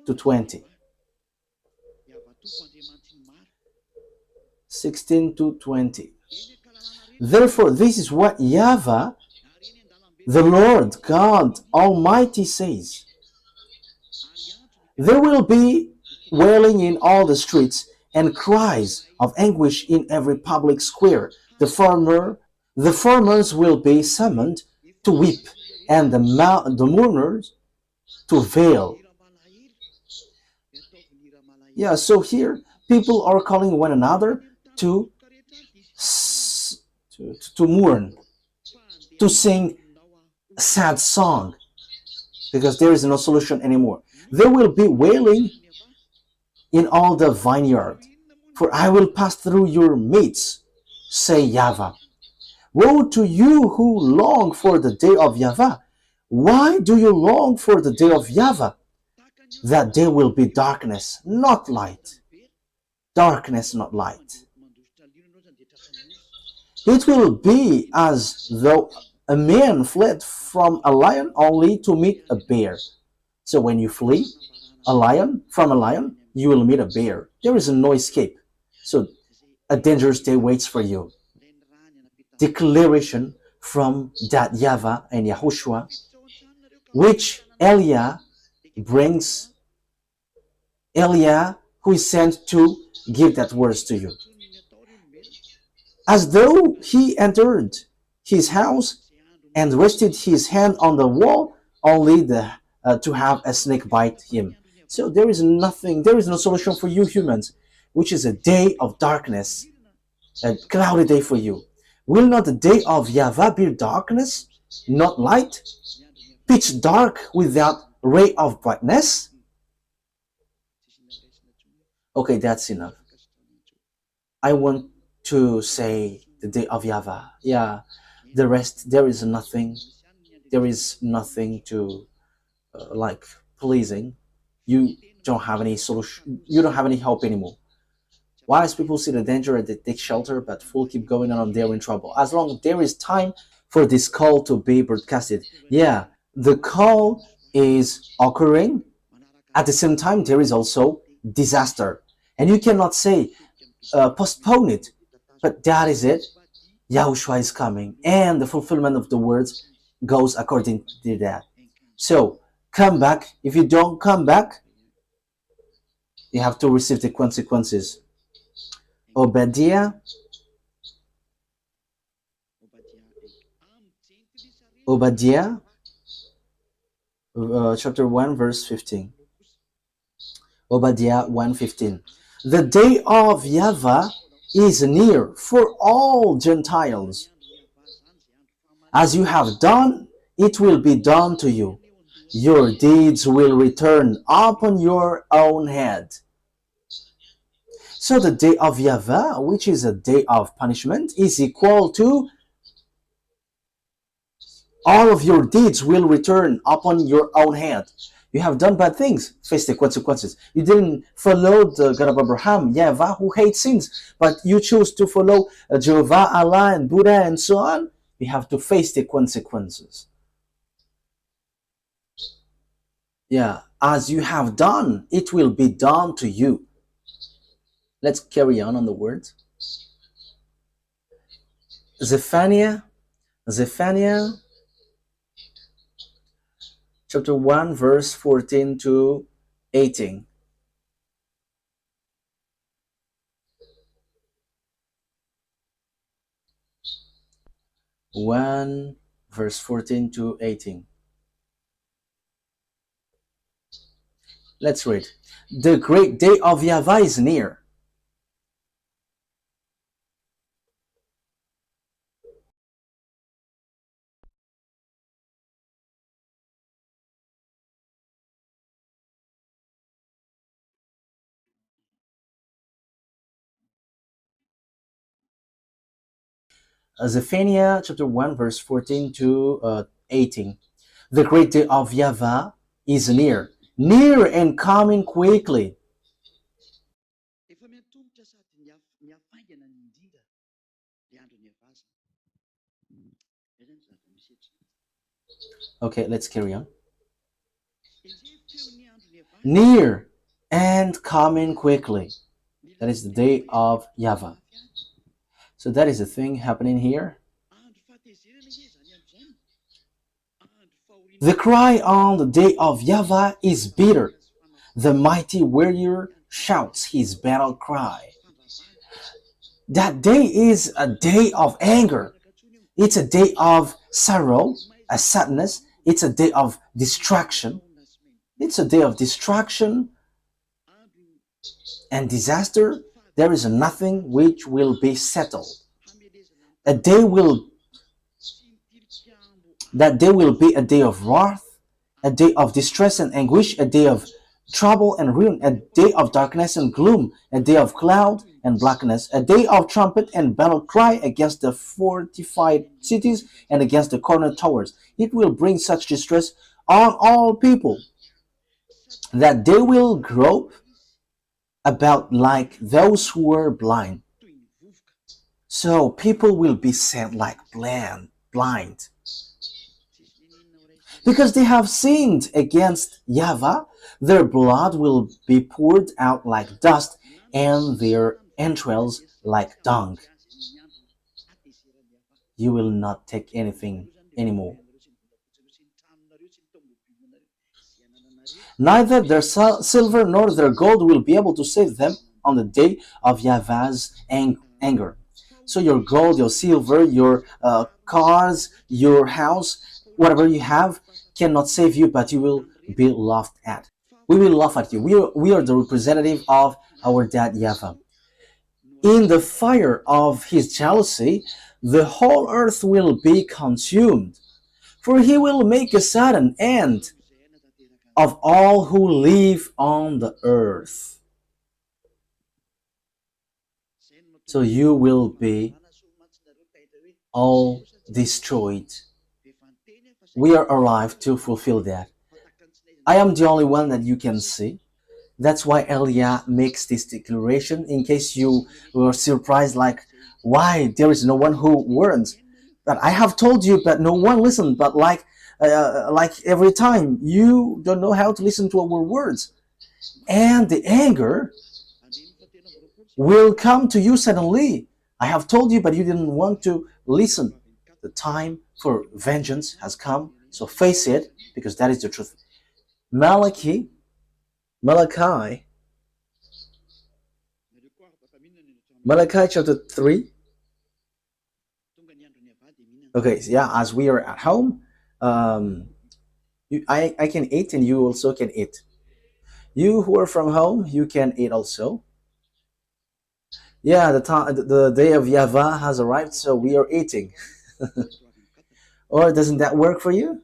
to 20. 16 to 20. Therefore, this is what YAHVAH, the Lord God Almighty says. There will be wailing in all the streets and cries of anguish in every public square. The farmers will be summoned to weep, and the mourners to wail. Yeah, so here people are calling one another to mourn, to sing a sad song, because there is no solution anymore. There will be wailing in all the vineyard, for I will pass through your midst, say YAHVAH. Woe to you who long for the day of YAHVAH. Why do you long for the day of YAHVAH? That day will be darkness, not light. Darkness, not light. It will be as though a man fled from a lion only to meet a bear. So when you flee from a lion, you will meet a bear. There is no escape. So a dangerous day waits for you. Declaration from that YAHVAH and YAHOSHUAH, which Eliah brings. Eliah, who is sent to give that words to you. As though he entered his house and rested his hand on the wall, only to have a snake bite him. So there is nothing, there is no solution for you humans, which is a day of darkness, a cloudy day for you. Will not the day of YAHVAH be darkness, not light, pitch dark without ray of brightness? Okay, that's enough. I want to say the day of YAHVAH. Yeah, the rest, there is nothing to like pleasing. You don't have any solution, you don't have any help anymore. Wise people see the danger and they take shelter, but fools keep going on and they're in trouble. As long as there is time for this call to be broadcasted. Yeah, the call is occurring. At the same time, there is also disaster. And you cannot say, postpone it. But that is it. Yahushua is coming. And the fulfillment of the words goes according to that. So, come back. If you don't come back, you have to receive the consequences. Obadiah chapter 1, verse 15. Obadiah 1:15. The day of YAHVAH is near for all Gentiles. As you have done, it will be done to you. Your deeds will return upon your own head. So the day of YAHVAH, which is a day of punishment, is equal to all of your deeds will return upon your own head. You have done bad things, face the consequences. You didn't follow the God of Abraham, YAHVAH, who hates sins, but you choose to follow Jehovah, Allah, and Buddha, and so on. You have to face the consequences. Yeah, as you have done, it will be done to you. Let's carry on the words. Zephaniah chapter 1, verse 14 to 18. 1 verse 14 to 18. Let's read. The great day of YAHVAH is near. Zephaniah chapter 1 verse 14 to 18. The great day of YAHVAH is near, near and coming quickly. Okay, let's carry on. Near and coming quickly. That is the day of YAHVAH. So that is the thing happening here. The cry on the day of YAHVAH is bitter. The mighty warrior shouts his battle cry. That day is a day of anger. It's a day of sorrow, a sadness. It's a day of distraction. It's a day of distraction and disaster. There is nothing which will be settled. That day will be a day of wrath, a day of distress and anguish, a day of trouble and ruin, a day of darkness and gloom, a day of cloud and blackness, a day of trumpet and battle cry against the fortified cities and against the corner towers. It will bring such distress on all people that they will grope about like those who were blind. So people will be sent like blind. Because they have sinned against YAHVAH, their blood will be poured out like dust and their entrails like dung. You will not take anything anymore. Neither their silver nor their gold will be able to save them on the day of YAHVAH's anger. So your gold, your silver, your cars, your house, whatever you have cannot save you, but you will be laughed at. We will laugh at you. We are the representative of our dad YAHVAH. In the fire of his jealousy, the whole earth will be consumed, for he will make a sudden end of all who live on the earth. So you will be all destroyed. We are alive to fulfill that. I am the only one that you can see. That's why Elia makes this declaration, in case you were surprised, like, why there is no one who warns. But I have told you, but no one listened. But like every time, you don't know how to listen to our words. And the anger will come to you suddenly. I have told you, but you didn't want to listen. The time for vengeance has come, so face it, because that is the truth. Malachi chapter 3. Okay, yeah, as we are at home, I can eat and you also can eat. You who are from home, you can eat also. Yeah, the day of YAHVAH has arrived, so we are eating. Or doesn't that work for you?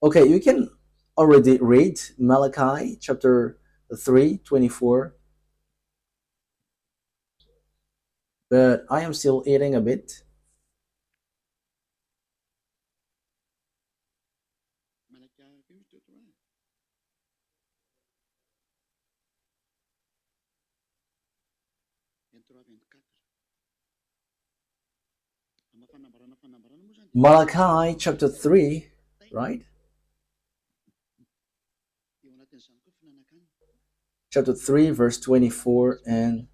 Okay, you can already read Malachi chapter 3:24, but I am still eating a bit. Malachi chapter 3, right? Chapter 3, verse 24 and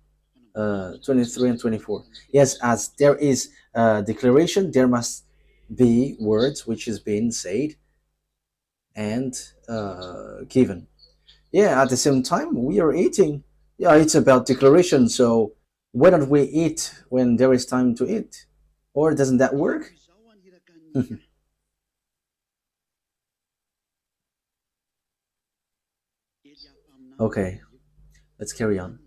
23 and 24. Yes, as there is a declaration, there must be words which is being said and given. Yeah, at the same time, we are eating. Yeah, it's about declaration. So why don't we eat when there is time to eat? Or doesn't that work? Okay, let's carry on.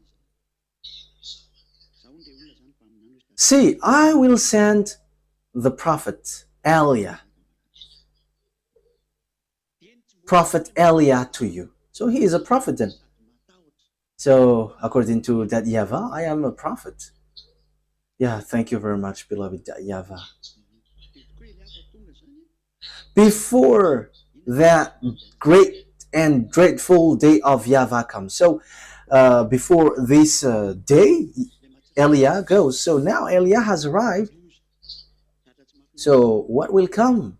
See, I will send the prophet Elia to you. So he is a prophet then. So according to that YAHVAH, I am a prophet. Yeah, thank you very much, beloved YAHVAH. Before that great and dreadful day of YAHVAH comes. So before this day, Elia goes. So now Elia has arrived. So what will come?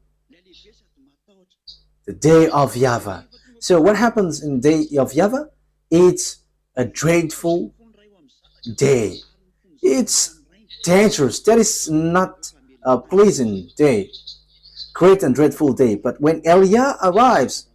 The day of YAHVAH. So what happens in the day of YAHVAH? It's a dreadful day. It's dangerous. That is not a pleasant day. Great and dreadful day. But when Elia arrives,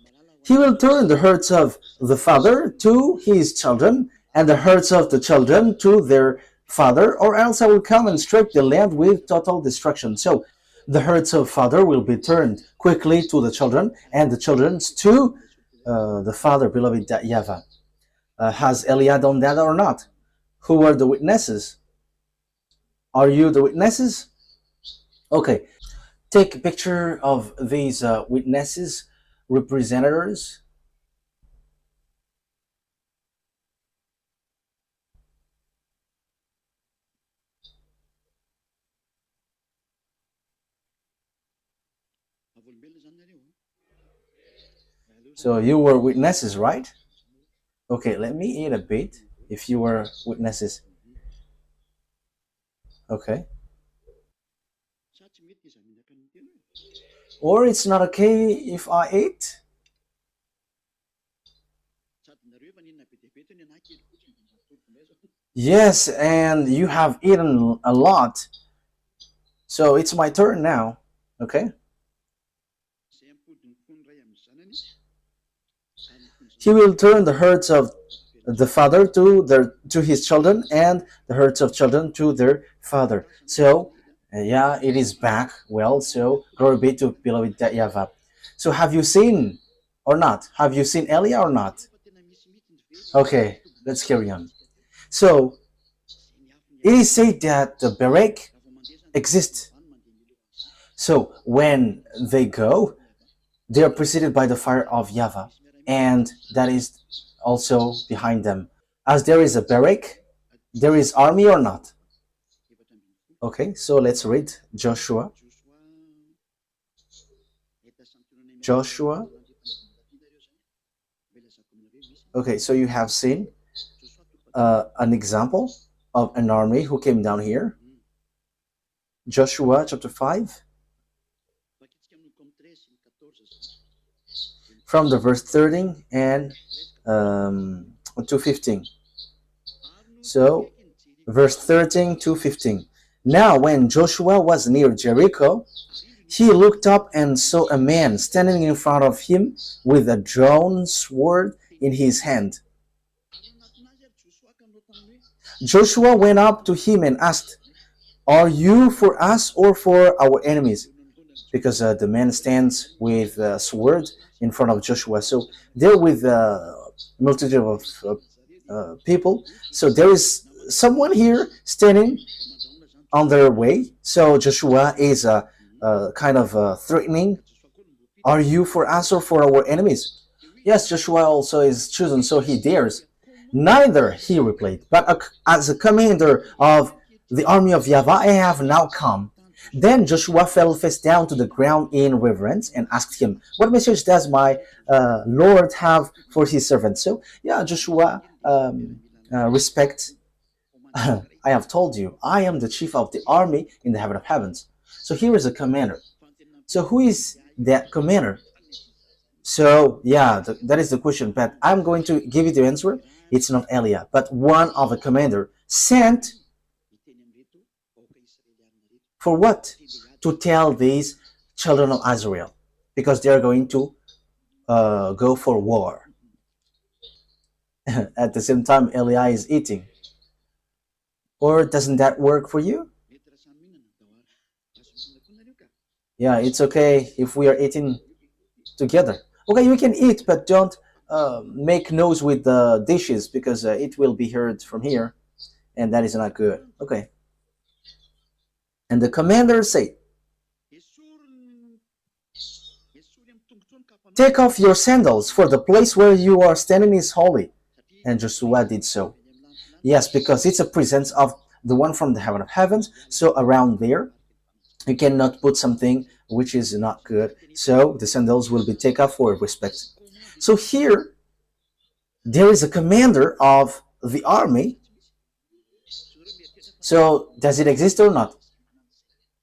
he will turn the hearts of the father to his children, and the hearts of the children to their father, or else I will come and strike the land with total destruction. So the hearts of father will be turned quickly to the children, and the children's to the father, beloved YAHVAH. Has Elia done that or not? Who are the witnesses? Are you the witnesses? Okay, take a picture of these witnesses, representatives. So you were witnesses, right? Okay, let me eat a bit if you were witnesses. Okay. Or it's not okay if I eat? Yes, and you have eaten a lot. So it's my turn now. Okay? He will turn the hearts of the father to his children, and the hearts of children to their father. So yeah, it is back. Well, so glory be to beloved YAHVAH. So have you seen or not? Have you seen Elia or not? Okay, let's carry on. So it is said that the Berek exists. So when they go, they are preceded by the fire of YAHVAH, and that is also behind them. As there is a Berek, there is army or not? Okay, so let's read Joshua. Joshua. Okay, so you have seen an example of an army who came down here. Joshua chapter 5. From the verse 13 and to 15. So, verse 13 to 15. Now, when Joshua was near Jericho, he looked up and saw a man standing in front of him with a drawn sword in his hand. Joshua went up to him and asked, Are you for us or for our enemies? Because the man stands with a sword in front of Joshua. So they're with a multitude of people. So there is someone here standing on their way. So Joshua is kind of threatening. Are you for us or for our enemies? Yes, Joshua also is chosen, so he dares. Neither, he replied, but as a commander of the army of YAHVAH, I have now come. Then Joshua fell face down to the ground in reverence and asked him, what message does my Lord have for his servant? So, yeah, Joshua respect. I have told you, I am the chief of the army in the heaven of heavens. So here is a commander. So who is that commander? So yeah, that is the question. But I'm going to give you the answer. It's not Elia, but one of the commander sent for what? To tell these children of Israel, because they are going to go for war. At the same time, Elia is eating. Or doesn't that work for you? Yeah, it's okay if we are eating together. Okay, you can eat, but don't make noise with the dishes because it will be heard from here, and that is not good. Okay. And the commander said, take off your sandals, for the place where you are standing is holy. And Joshua did so. Yes, because it's a presence of the one from the heaven of heavens. So around there, you cannot put something which is not good. So the sandals will be taken off for respect. So here, there is a commander of the army. So does it exist or not?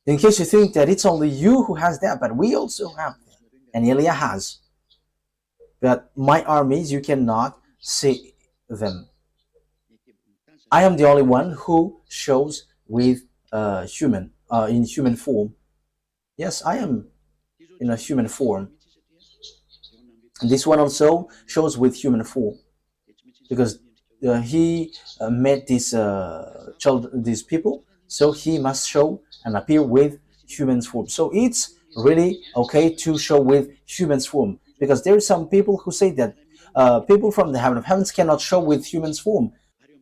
In case you think that it's only you who has that, but we also have that. And Elia has. But my armies, you cannot see them. I am the only one who shows with in human form. Yes, I am in a human form. And this one also shows with human form, because he met these people, so he must show and appear with human form. So it's really okay to show with human form, because there are some people who say that people from the heaven of heavens cannot show with human form.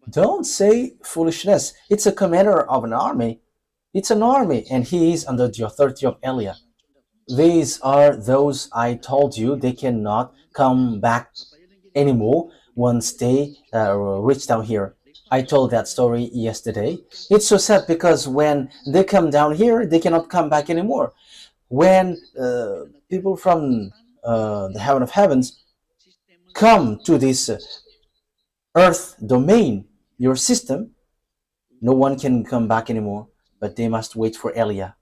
Don't say foolishness. It's a commander of an army. It's an army, and he is under the authority of Elia. These are those I told you they cannot come back anymore once they reach down here. I told that story yesterday. It's so sad because when they come down here, they cannot come back anymore. When people from the heaven of heavens come to this earth domain, your system, no one can come back anymore, but they must wait for Elia.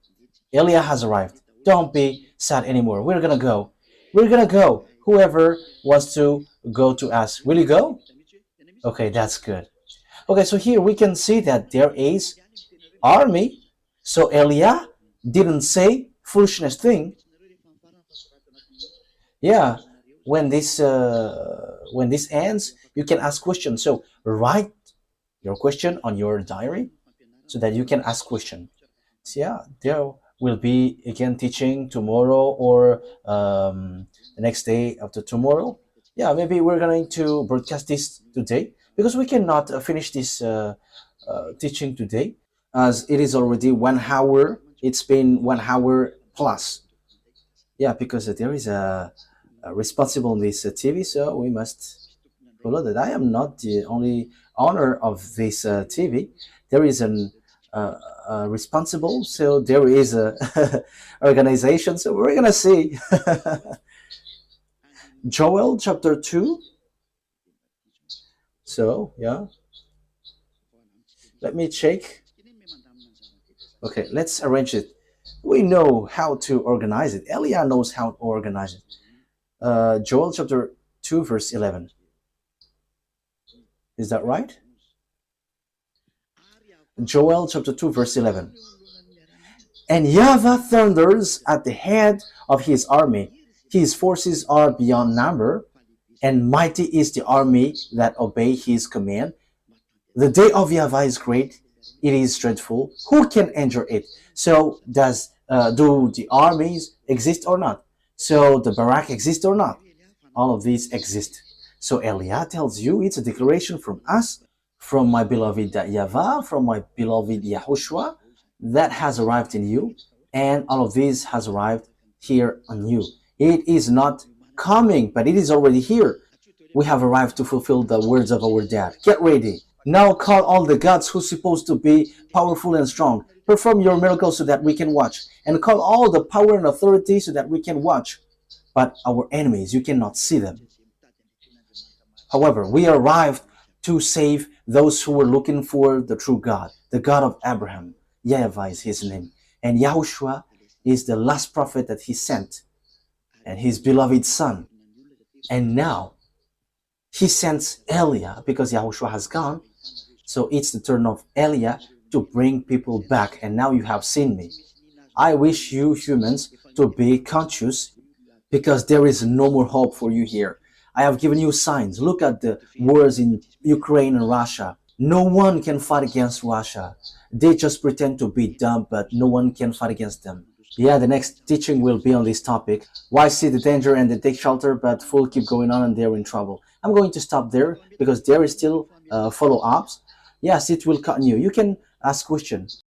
Elia has arrived. Don't be sad anymore. We're gonna go. We're gonna go. Whoever wants to go to us, will you go? Okay, that's good. Okay, so here we can see that there is army. So Elia didn't say foolishness thing. Yeah, when this ends, you can ask questions. So write your question on your diary so that you can ask question. So yeah, there will be again teaching tomorrow or the next day after tomorrow. Yeah, maybe we're going to broadcast this today because we cannot finish this teaching today as it is already 1 hour. It's been 1 hour plus. Yeah, because there is a responsible in this TV, so we must follow that. I am not the only owner of this TV. There is an responsible, so there is a organization. So we're gonna see. Joel chapter 2. So yeah, let me check. Okay, let's arrange it. We know how to organize it. Elia knows how to organize it. Joel chapter 2 verse 11. Is that right? Joel chapter 2 verse 11. And YAHVAH thunders at the head of his army. His forces are beyond number, and mighty is the army that obey his command. The day of YAHVAH is great. It is dreadful. Who can endure it? So do the armies exist or not? So the barrack exist or not? All of these exist. So Elia tells you it's a declaration from us, from my beloved YAHVAH, from my beloved YAHOSHUAH, that has arrived in you, and all of this has arrived here on you. It is not coming, but it is already here. We have arrived to fulfill the words of our dad. Get ready. Now call all the gods who's supposed to be powerful and strong. Perform your miracles so that we can watch. And call all the power and authority so that we can watch. But our enemies, you cannot see them. However, we arrived to save those who were looking for the true God, the God of Abraham. YAHVAH is his name. And YAHOSHUAH is the last prophet that he sent, and his beloved son. And now he sends Elia because YAHOSHUAH has gone. So it's the turn of Elia to bring people back. And now you have seen me. I wish you humans to be conscious, because there is no more hope for you here. I have given you signs. Look at the wars in Ukraine and Russia. No one can fight against Russia. They just pretend to be dumb, but no one can fight against them. Yeah, the next teaching will be on this topic. Why see the danger and they take shelter, but full keep going on and they're in trouble. I'm going to stop there because there is still follow-ups. Yes, it will continue. You can ask questions.